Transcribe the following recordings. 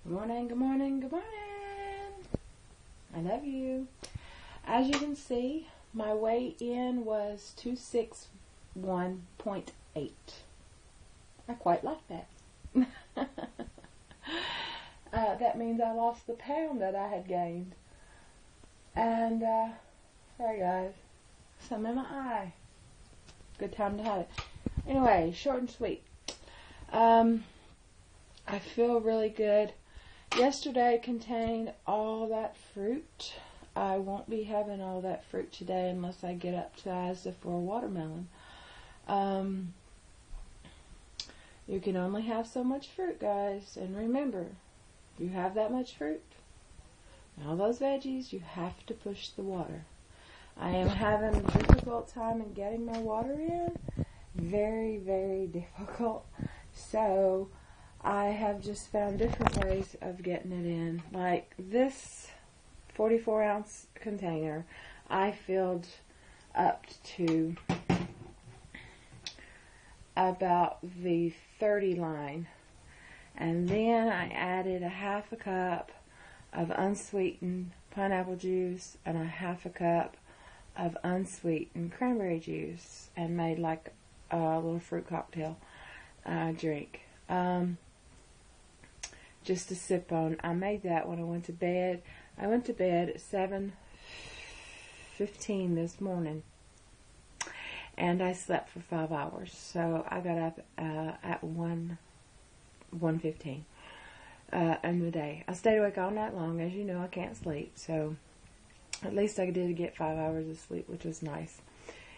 Good morning, good morning, good morning. I love you. As you can see, my weigh-in was 261.8. I quite like that. That means I lost the pound that I had gained. And, sorry guys, some in my eye. Good time to have it. Anyway, short and sweet. I feel really good. Yesterday contained all that fruit. I won't be having all that fruit today unless I get up to Asda for a watermelon. You can only have so much fruit, guys. And remember, if you have that much fruit and all those veggies, you have to push the water. I am having a difficult time in getting my water in. Very, very difficult. So I have just found different ways of getting it in. Like this 44-ounce container, I filled up to about the 30 line. And then I added a half a cup of unsweetened pineapple juice and a half a cup of unsweetened cranberry juice and made like a little fruit cocktail drink. Just to sip on. I made that when I went to bed. I went to bed at 7:15 this morning. And I slept for 5 hours. So I got up at 1:15 in the day. I stayed awake all night long. As you know, I can't sleep. So at least I did get 5 hours of sleep, which was nice.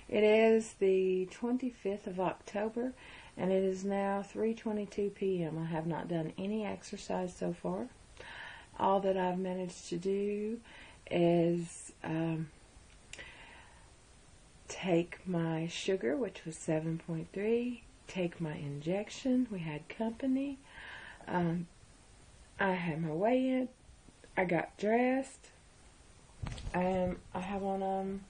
It is the 25th of October, and it is now 3:22 p.m. I have not done any exercise so far. All that I've managed to do is take my sugar, which was 7.3, take my injection. We had company. I had my weigh-in. I got dressed. I have on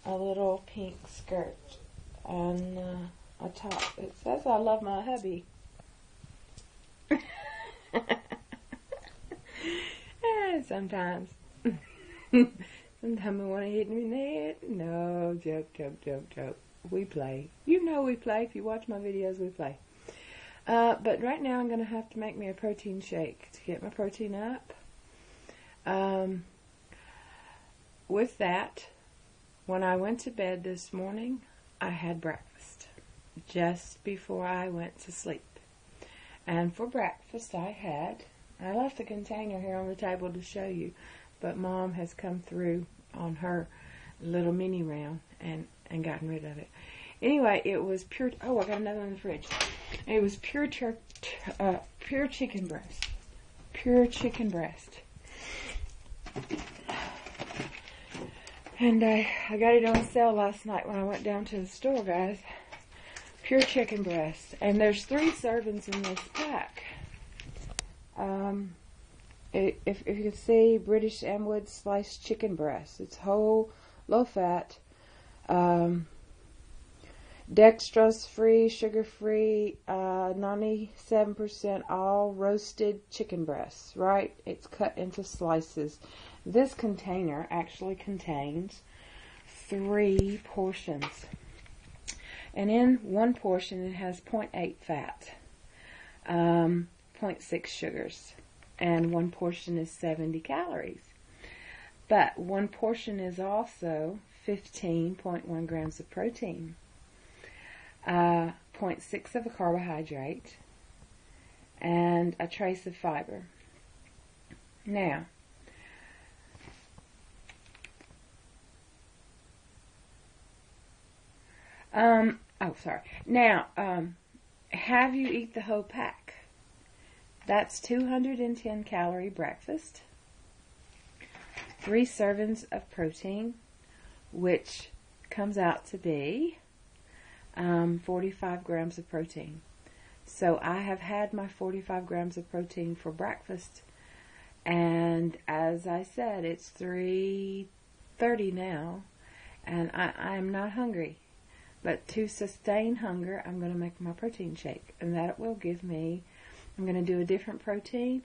a little pink skirt and a top. It says I love my hubby. Sometimes. Sometimes I want to hit me in the head. No, joke. We play. You know we play. If you watch my videos, we play. But right now I'm going to have to make me a protein shake to get my protein up. With that, when I went to bed this morning, I had breakfast just before I went to sleep. And for breakfast I left the container here on the table to show you, but Mom has come through on her little mini round and gotten rid of it. Anyway, it was pure, I got another one in the fridge. It was pure chicken breast. Pure chicken breast. And I got it on sale last night when I went down to the store, guys. Pure chicken breast. And there's 3 servings in this pack. If you can see, British Amwood sliced chicken breast. It's whole, low fat, dextrose-free, sugar-free, 97% all roasted chicken breasts, right? It's cut into slices. This container actually contains 3 portions. And in one portion it has 0.8 fat, 0.6 sugars, and one portion is 70 calories. But one portion is also 15.1 grams of protein, 0.6 of a carbohydrate, and a trace of fiber. Now, have you eat the whole pack. That's 210 calorie breakfast, 3 servings of protein, which comes out to be 45 grams of protein. So I have had my 45 grams of protein for breakfast, and as I said, it's 3:30 now, and I'm not hungry. But to sustain hunger, I'm going to make my protein shake, and that will give me I'm going to do a different protein.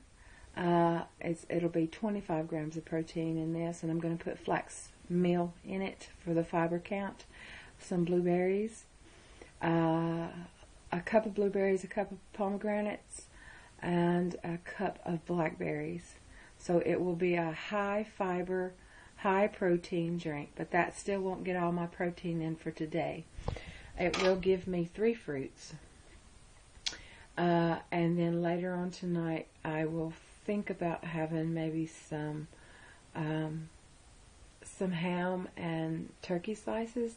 It'll be 25 grams of protein in this, and I'm going to put flax meal in it for the fiber count. Some blueberries, a cup of blueberries, a cup of pomegranates, and a cup of blackberries. So it will be a high fiber, high protein drink, but that still won't get all my protein in for today. It will give me 3 fruits. And then later on tonight, I will think about having maybe some ham and turkey slices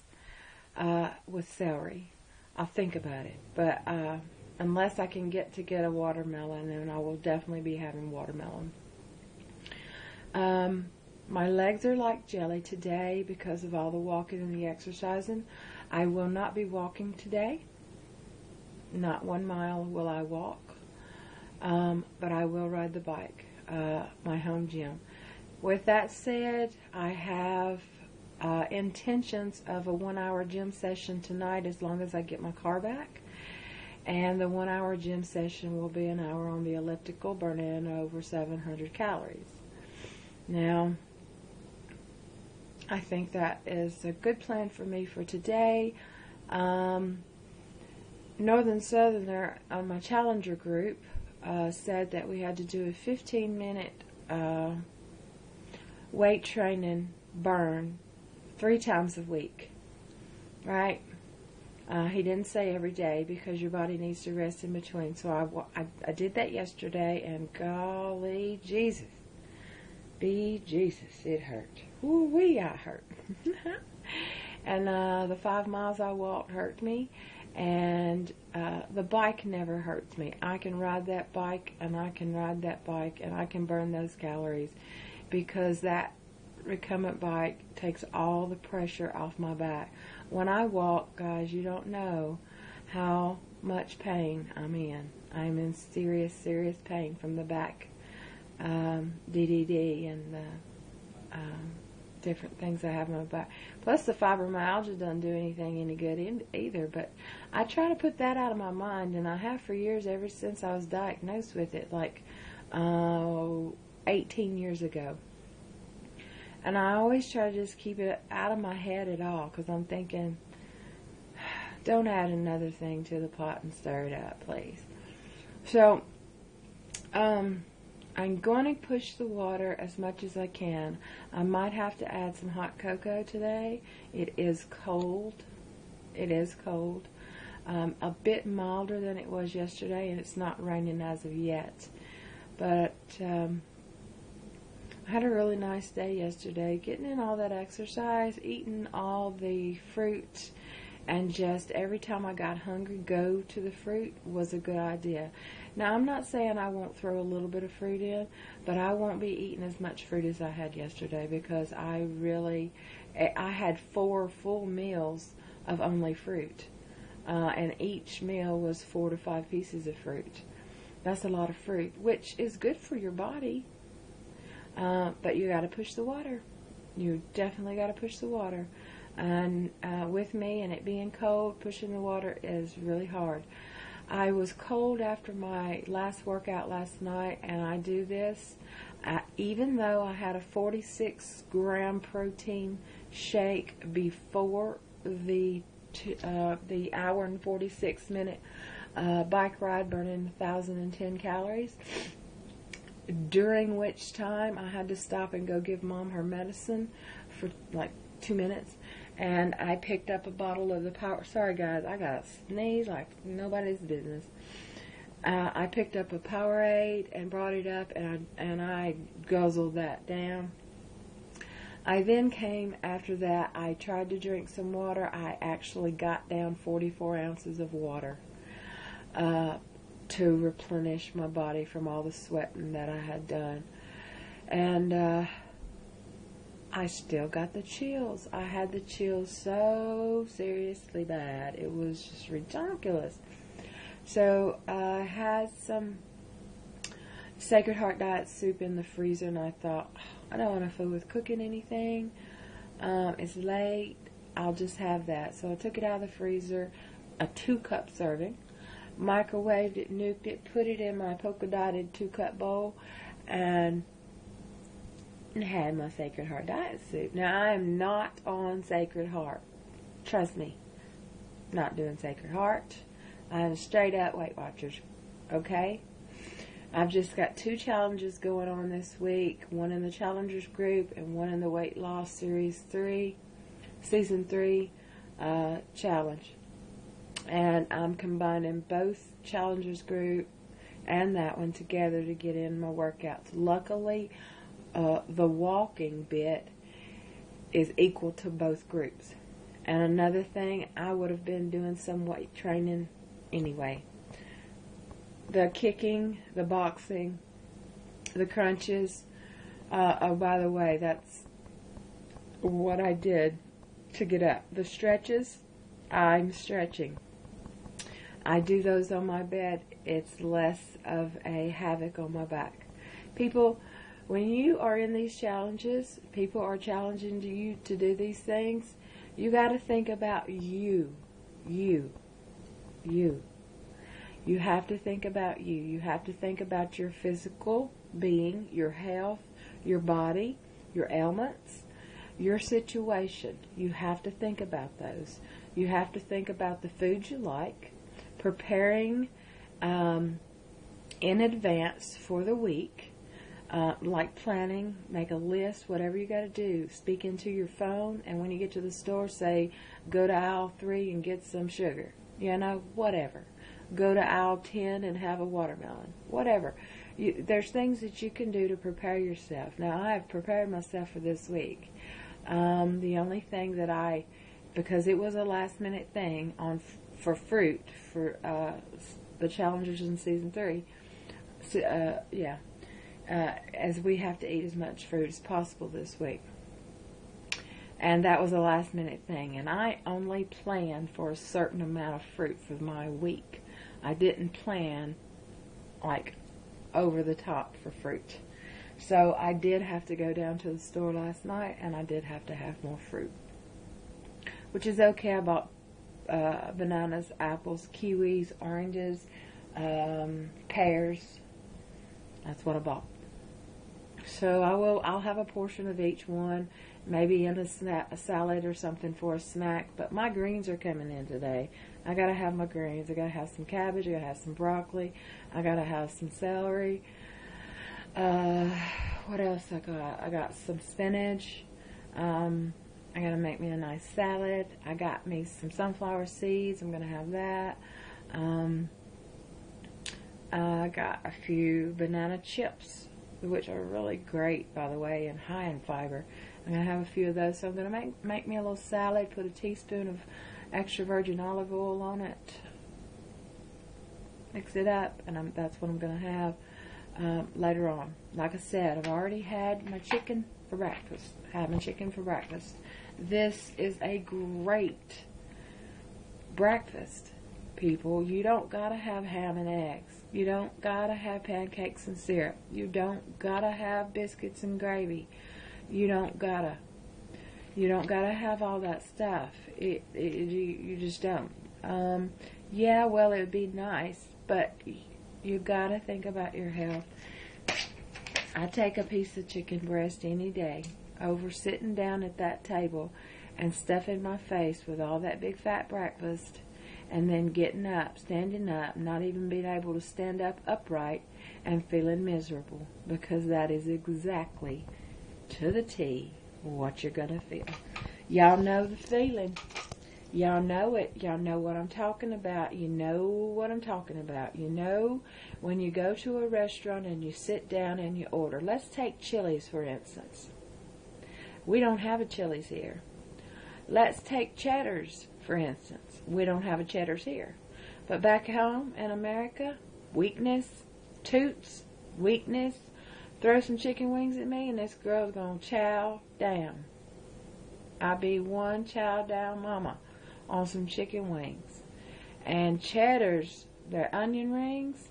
with celery. I'll think about it, but unless I can get a watermelon, then I will definitely be having watermelon. My legs are like jelly today because of all the walking and the exercising. I will not be walking today. Not 1 mile will I walk, but I will ride the bike, my home gym. With that said, I have intentions of a 1-hour gym session tonight as long as I get my car back. And the 1-hour gym session will be an hour on the elliptical, burning over 700 calories. Now, I think that is a good plan for me for today. Northern Southerner on my Challenger group said that we had to do a 15-minute weight training burn 3 times a week, right? He didn't say every day because your body needs to rest in between. So I did that yesterday, and golly Jesus, be Jesus, it hurt. Ooh-wee, I hurt. And the 5 miles I walked hurt me, and the bike never hurts me. I can ride that bike, and I can ride that bike, and I can burn those calories because that recumbent bike takes all the pressure off my back. When I walk, guys, you don't know how much pain I'm in. I'm in serious, serious pain from the back DDD and the different things I have in my back. Plus the fibromyalgia doesn't do anything any good either, but I try to put that out of my mind, and I have for years, ever since I was diagnosed with it, like 18 years ago. And I always try to just keep it out of my head at all, because I'm thinking, don't add another thing to the pot and stir it up, please. So, I'm going to push the water as much as I can. I might have to add some hot cocoa today. It is cold. It is cold. A bit milder than it was yesterday, and it's not raining as of yet. But I had a really nice day yesterday, getting in all that exercise, eating all the fruit, and just every time I got hungry, go to the fruit was a good idea. Now, I'm not saying I won't throw a little bit of fruit in, but I won't be eating as much fruit as I had yesterday because I had 4 full meals of only fruit, and each meal was 4 to 5 pieces of fruit. That's a lot of fruit, which is good for your body. But you got to push the water. You definitely got to push the water. And with me and it being cold, pushing the water is really hard. I was cold after my last workout last night, and I do this even though I had a 46-gram protein shake before the hour and 46-minute bike ride, burning 1,010 calories. During which time I had to stop and go give Mom her medicine for like 2 minutes, and I picked up a bottle of the power. Sorry guys, I got a sneeze like nobody's business. I picked up a Powerade and brought it up, and I guzzled that down. I then came after that. I tried to drink some water. I actually got down 44 ounces of water. To replenish my body from all the sweating that I had done. And I still got the chills. I had the chills so seriously bad. It was just ridiculous. So I had some Sacred Heart Diet soup in the freezer, and I thought, I don't want to fool with cooking anything. It's late. I'll just have that. So I took it out of the freezer, a 2-cup serving. microwaved it, nuked it, put it in my polka dotted 2-cup bowl, and had my Sacred Heart diet soup. Now, I am not on Sacred Heart. Trust me. Not doing Sacred Heart. I'm straight up Weight Watchers. Okay? I've just got 2 challenges going on this week. One in the Challengers group and one in the Weight Loss Season 3 challenge. And I'm combining both Challengers group and that one together to get in my workouts. Luckily, the walking bit is equal to both groups. And another thing, I would have been doing some weight training anyway. The kicking, the boxing, the crunches. Oh, by the way, that's what I did to get up. The stretches, I'm stretching. I do those on my bed. It's less of a havoc on my back. People, when you are in these challenges, people are challenging you to do these things. You got to think about you. You have to think about you. You have to think about your physical being, your health, your body, your ailments, your situation. You have to think about those. You have to think about the food you like, preparing in advance for the week, like planning, make a list, whatever you got to do. Speak into your phone, and when you get to the store, say, go to aisle 3 and get some sugar. Whatever. Go to aisle 10 and have a watermelon. Whatever. There's things that you can do to prepare yourself. Now, I have prepared myself for this week. The only thing that because it was a last-minute thing for fruit, for the Challengers in Season 3, as we have to eat as much fruit as possible this week. And that was a last-minute thing. And I only planned for a certain amount of fruit for my week. I didn't plan, over the top for fruit. So I did have to go down to the store last night, and I did have to have more fruit. Which is okay. I bought bananas, apples, kiwis, oranges, pears. That's what I bought. So I'll have a portion of each one, maybe in a salad or something for a snack. But my greens are coming in today. I gotta have my greens. I gotta have some cabbage. I gotta have some broccoli. I gotta have some celery. What else I got? I got some spinach. I gotta make me a nice salad. I got me some sunflower seeds. I'm gonna have that. I got a few banana chips, which are really great, by the way, and high in fiber. I'm going to have a few of those. So I'm going to make me a little salad, put a teaspoon of extra virgin olive oil on it, mix it up, and that's what I'm going to have later on. Like I said, I've already had my chicken for breakfast. This is a great breakfast, people. You don't got to have ham and eggs. You don't got to have pancakes and syrup. You don't got to have biscuits and gravy. You don't got to have all that stuff. You just don't. Yeah, well, it would be nice, but you got to think about your health. I take a piece of chicken breast any day over sitting down at that table and stuffing my face with all that big fat breakfast, and then getting up, standing up, not even being able to stand up upright, and feeling miserable, because that is exactly, to the T, what you're going to feel. Y'all know the feeling. Y'all know it. Y'all know what I'm talking about. You know what I'm talking about. You know when you go to a restaurant and you sit down and you order. Let's take Chili's, for instance. We don't have a Chili's here. Let's take Cheddar's, for instance. We don't have a Cheddar's here. But back home in America, weakness, toots, weakness, throw some chicken wings at me and this girl's going to chow down. I be one chow down mama on some chicken wings. And Cheddar's, their onion rings,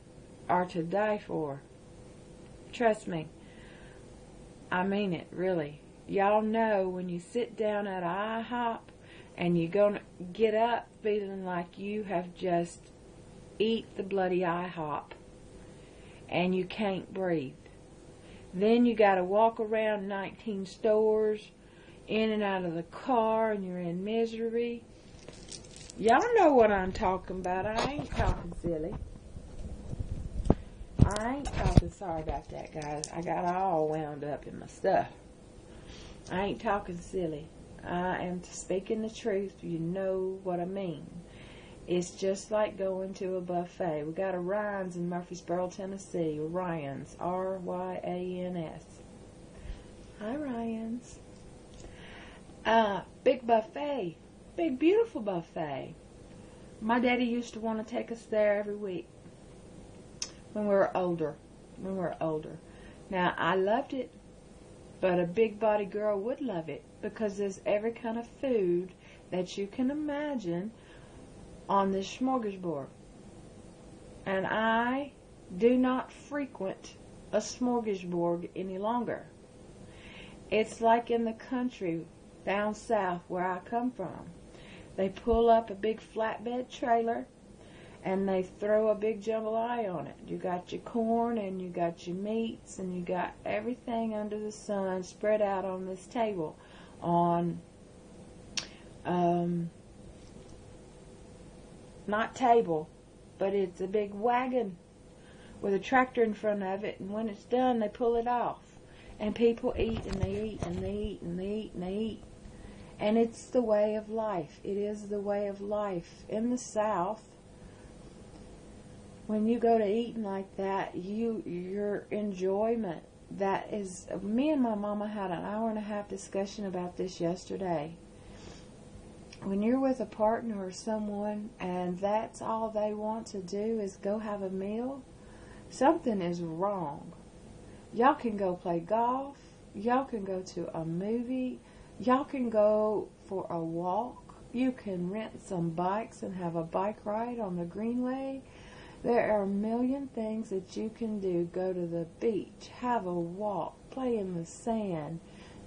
are to die for. Trust me. I mean it, really. Y'all know when you sit down at IHOP and you're going to get up feeling like you have just eat the bloody IHOP and you can't breathe. Then you got to walk around 19 stores, in and out of the car, and you're in misery. Y'all know what I'm talking about. I ain't talking silly. I ain't talking, sorry about that, guys. I got all wound up in my stuff. I ain't talking silly. I am speaking the truth. You know what I mean. It's just like going to a buffet. We got a Ryan's in Murfreesboro, Tennessee. Ryan's, R-Y-A-N-S. Hi, Ryan's. Big buffet. Big, beautiful buffet. My daddy used to want to take us there every week when we were older. Now, I loved it, but a big body girl would love it because there's every kind of food that you can imagine on this smorgasbord. And I do not frequent a smorgasbord any longer. It's like in the country down south where I come from. They pull up a big flatbed trailer and they throw a big jambalaya on it. You got your corn and you got your meats and you got everything under the sun spread out on this table on not table, but it's a big wagon with a tractor in front of it, and when it's done they pull it off and people eat and they eat and they eat and they eat and they eat. And it's the way of life. It is the way of life. In the South, when you go to eating like that, your enjoyment, that is, me and my mama had an 1.5-hour discussion about this yesterday. When you're with a partner or someone and that's all they want to do is go have a meal, something is wrong. Y'all can go play golf. Y'all can go to a movie. Y'all can go for a walk. You can rent some bikes and have a bike ride on the Greenway. There are a million things that you can do. Go to the beach, have a walk, play in the sand,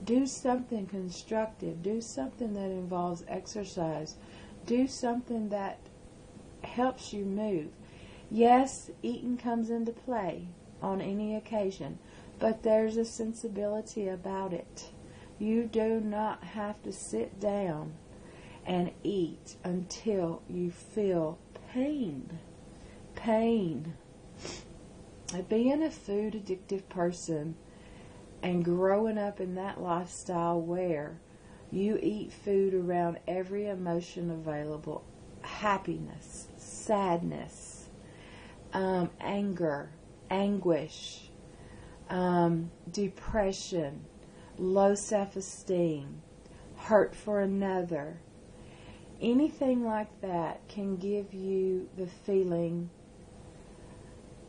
do something constructive, do something that involves exercise, do something that helps you move. Yes, eating comes into play on any occasion, but there's a sensibility about it. You do not have to sit down and eat until you feel pain. Being a food addictive person and growing up in that lifestyle where you eat food around every emotion available, happiness, sadness, anger, anguish, depression, low self-esteem, hurt for another, anything like that can give you the feeling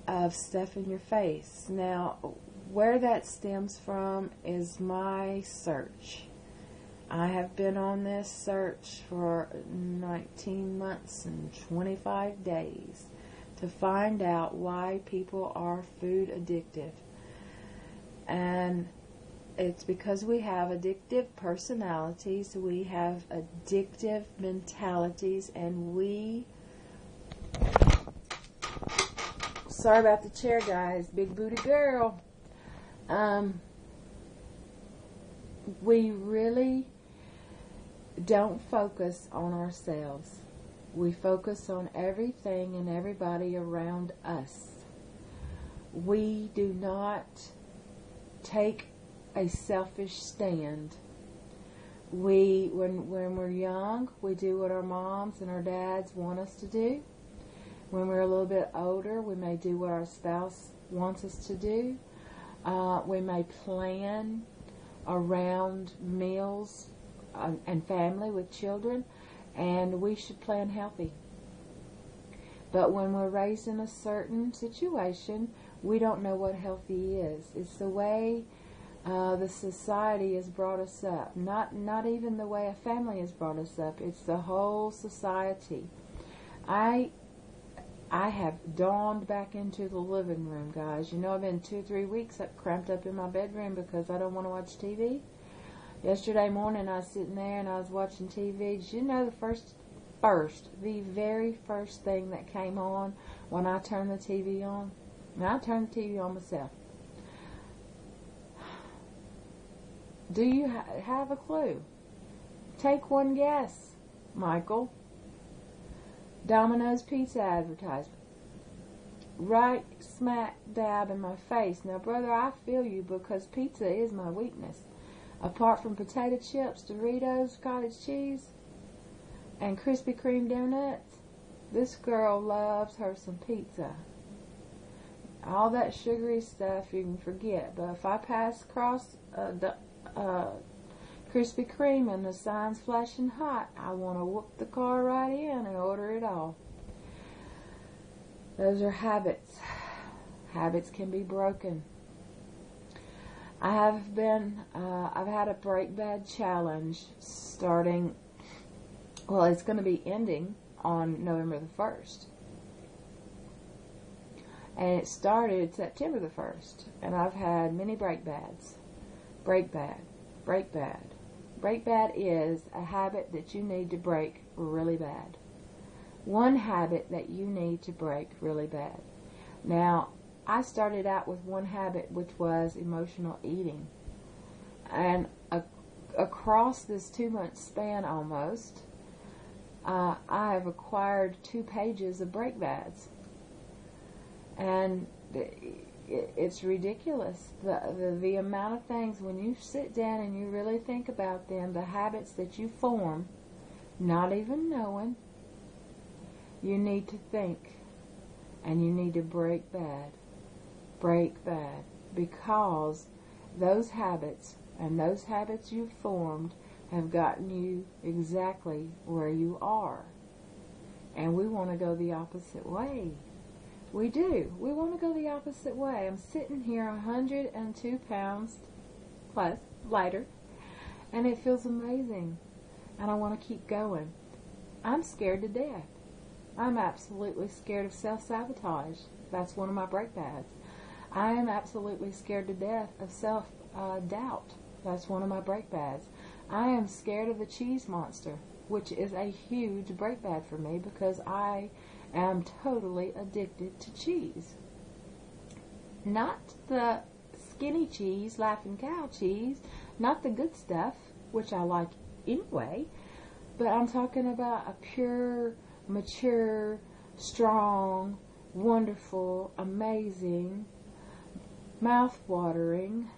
of stuff in your face. Now, where that stems from is my search. I have been on this search for 19 months and 25 days to find out why people are food addictive. And it's because we have addictive personalities, we have addictive mentalities, and we... Sorry about the chair, guys. Big booty girl. We really don't focus on ourselves. We focus on everything and everybody around us. We do not take a selfish stand. When we're young, we do what our moms and our dads want us to do. When we're a little bit older, we may do what our spouse wants us to do. We may plan around meals and family with children, and we should plan healthy. But when we're raised in a certain situation, we don't know what healthy is. It's the way the society has brought us up. Not even the way a family has brought us up. It's the whole society. I have dawned back into the living room, guys. You know, I've been 2-3 weeks cramped up in my bedroom because I don't want to watch TV. Yesterday morning, I was sitting there and I was watching TV. Did you know the very first thing that came on when I turn the TV on. And I turn the TV on myself. Do you have a clue? Take one guess, Michael. Domino's pizza advertisement. Right smack dab in my face. Now, brother, I feel you, because pizza is my weakness. Apart from potato chips, Doritos, cottage cheese, and Krispy Kreme donuts, this girl loves her some pizza. All that sugary stuff you can forget. But if I pass across Krispy Kreme and the sign's flashing hot, I want to whoop the car right in and order it all. Those are habits. Habits can be broken. I've had a break bad challenge starting, well, it's going to be ending on November the 1st. And it started September the 1st. And I've had many break bads. Break bad. Break bad. Break bad is a habit that you need to break really bad. One habit that you need to break really bad. Now, I started out with one habit, which was emotional eating. And across this 2-month span almost, I have acquired 2 pages of break bads. And it's ridiculous. The amount of things, when you sit down and you really think about them, the habits that you form, not even knowing, you need to think, and you need to break bad. Break bad. Because those habits, and those habits you've formed, have gotten you exactly where you are. And we want to go the opposite way. We do. We want to go the opposite way. I'm sitting here 102 pounds plus, lighter, and it feels amazing. And I want to keep going. I'm scared to death. I'm absolutely scared of self-sabotage. That's one of my break bads. I am absolutely scared to death of self-doubt. That's one of my break bads. I am scared of the cheese monster, which is a huge break bad for me, because I am totally addicted to cheese. Not the skinny cheese, Laughing Cow cheese, not the good stuff, which I like anyway, but I'm talking about a pure, mature, strong, wonderful, amazing, mouth-watering,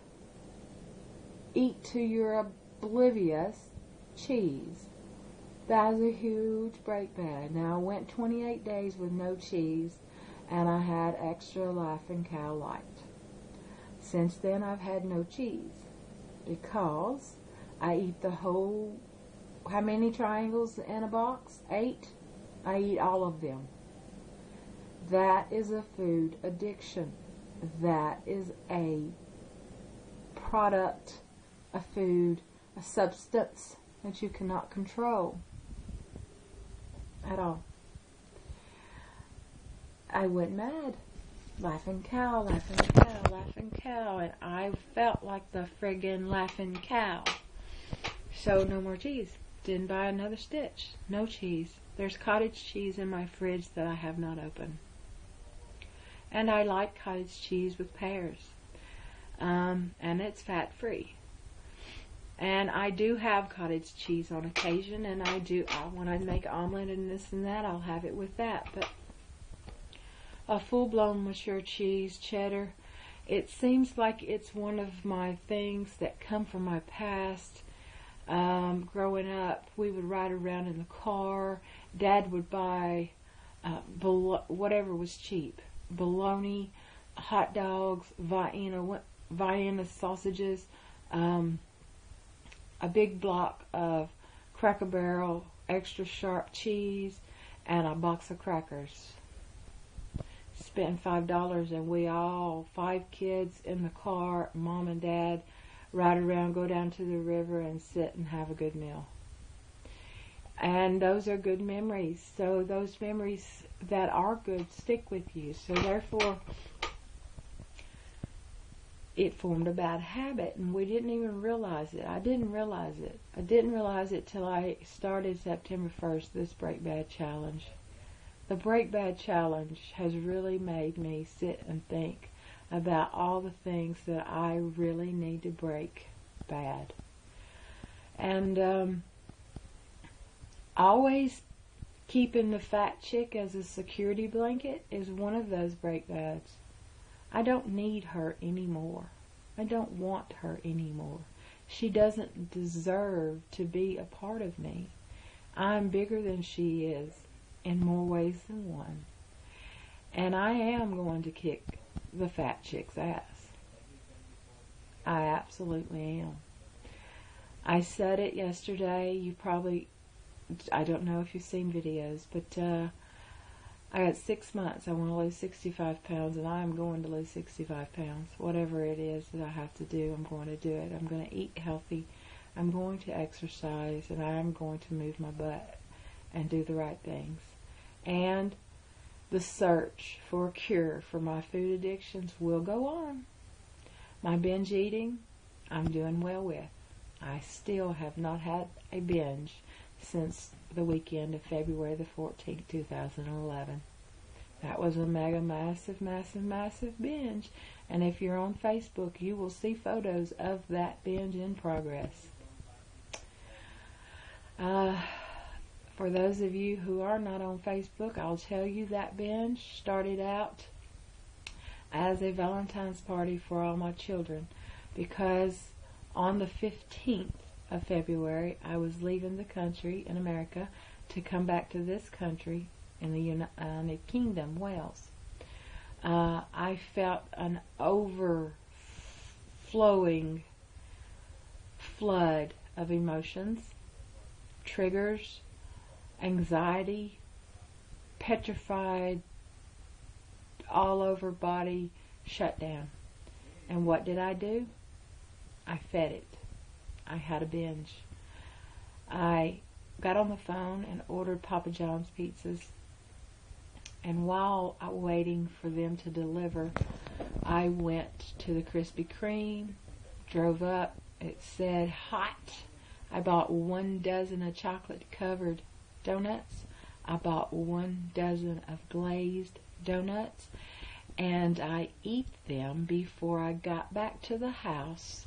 eat to your oblivious cheese. That was a huge break bad. Now, I went 28 days with no cheese, and I had extra Laughing Cow Light. Since then, I've had no cheese, because I eat the whole, how many triangles in a box? 8? I eat all of them. That is a food addiction. That is a product, a food, a substance that you cannot control at all. I went mad. Laughing cow, laughing cow, laughing cow. And I felt like the friggin' laughing cow. So no more cheese. Didn't buy another stitch. No cheese. There's cottage cheese in my fridge that I have not opened. And I like cottage cheese with pears. And it's fat-free. And I do have cottage cheese on occasion, and when I make omelet and this and that, I'll have it with that. But a full-blown mature cheese, cheddar, it seems like it's one of my things that come from my past. Growing up, we would ride around in the car. Dad would buy whatever was cheap. Bologna, hot dogs, Vienna sausages, a big block of Cracker Barrel extra sharp cheese, and a box of crackers. Spent $5, and we all, 5 kids in the car, Mom and Dad, ride around, go down to the river, and sit and have a good meal. And those are good memories. So those memories that are good stick with you. So therefore, it formed a bad habit, and we didn't even realize it. I didn't realize it. I didn't realize it till I started September 1st, this Break Bad Challenge. The Break Bad Challenge has really made me sit and think about all the things that I really need to break bad. And always keeping the fat chick as a security blanket is one of those break bads. I don't need her anymore. I don't want her anymore. She doesn't deserve to be a part of me. I'm bigger than she is in more ways than one. And I am going to kick the fat chick's ass. I absolutely am. I said it yesterday. I don't know if you've seen videos, but I got 6 months. I want to lose 65 pounds, and I am going to lose 65 pounds. Whatever it is that I have to do, I'm going to do it. I'm going to eat healthy. I'm going to exercise, and I am going to move my butt and do the right things. And the search for a cure for my food addictions will go on. My binge eating, I'm doing well with. I still have not had a binge since the weekend of February the 14th, 2011. That was a mega, massive binge. And if you're on Facebook, you will see photos of that binge in progress. For those of you who are not on Facebook, I'll tell you that binge started out as a Valentine's party for all my children, because on the 15th of February, I was leaving the country in America to come back to this country in the United Kingdom, Wales. I felt an overflowing flood of emotions, triggers, anxiety, petrified, all over body shutdown. And what did I do? I fed it. I had a binge. I got on the phone and ordered Papa John's pizzas. And while I was waiting for them to deliver, I went to the Krispy Kreme, drove up. It said hot. I bought 1 dozen of chocolate-covered donuts. I bought 1 dozen of glazed donuts. And I ate them before I got back to the house.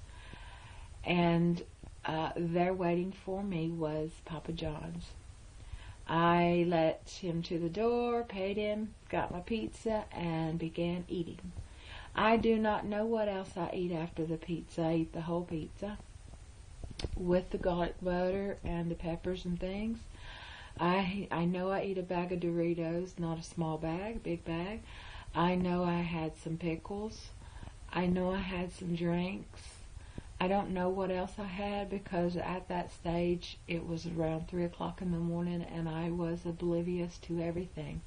And there waiting for me was Papa John's. I let him to the door, paid him, got my pizza, and began eating. I do not know what else I eat after the pizza. I eat the whole pizza with the garlic butter and the peppers and things. I know I eat a bag of Doritos, not a small bag, big bag. I know I had some pickles. I know I had some drinks. I don't know what else I had, because at that stage it was around 3 o'clock in the morning and I was oblivious to everything.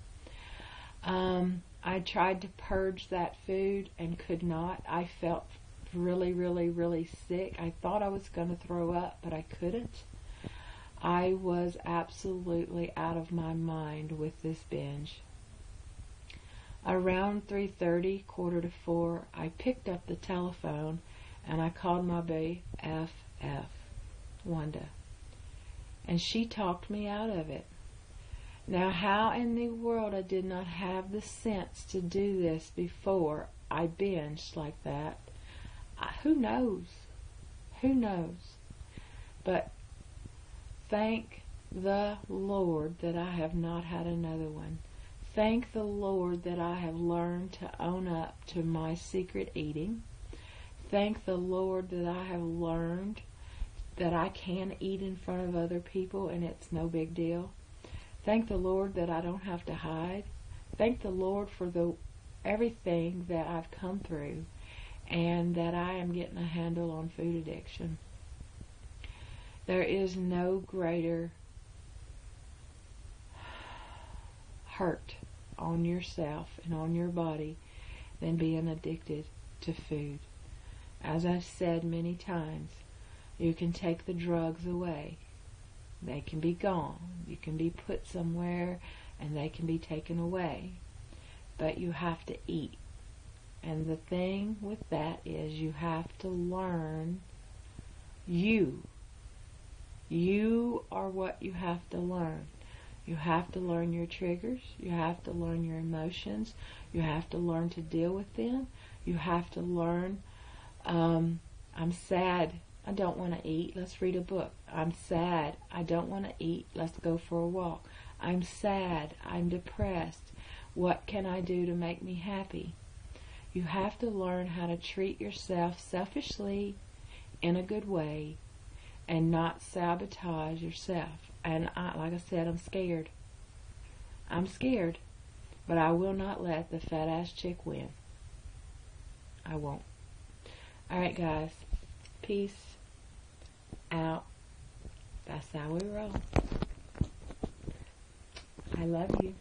I tried to purge that food and could not. I felt really, really, really sick. I thought I was going to throw up, but I couldn't. I was absolutely out of my mind with this binge. Around 3:30, 3:45, I picked up the telephone and I called my BFF, Wanda. And she talked me out of it. Now, how in the world I did not have the sense to do this before I binged like that, who knows? Who knows? But thank the Lord that I have not had another one. Thank the Lord that I have learned to own up to my secret eating. Thank the Lord that I have learned that I can eat in front of other people and it's no big deal. Thank the Lord that I don't have to hide. Thank the Lord for everything that I've come through, and that I am getting a handle on food addiction. There is no greater hurt on yourself and on your body than being addicted to food. As I've said many times, you can take the drugs away. They can be gone. You can be put somewhere and they can be taken away. But you have to eat. And the thing with that is you have to learn you. You are what you have to learn. You have to learn your triggers. You have to learn your emotions. You have to learn to deal with them. You have to learn, I'm sad. I don't want to eat. Let's read a book. I'm sad. I don't want to eat. Let's go for a walk. I'm sad. I'm depressed. What can I do to make me happy? You have to learn how to treat yourself selfishly in a good way and not sabotage yourself. And like I said, I'm scared. I'm scared. But I will not let the fat ass chick win. I won't. Alright guys. Peace out. That's how we roll. I love you.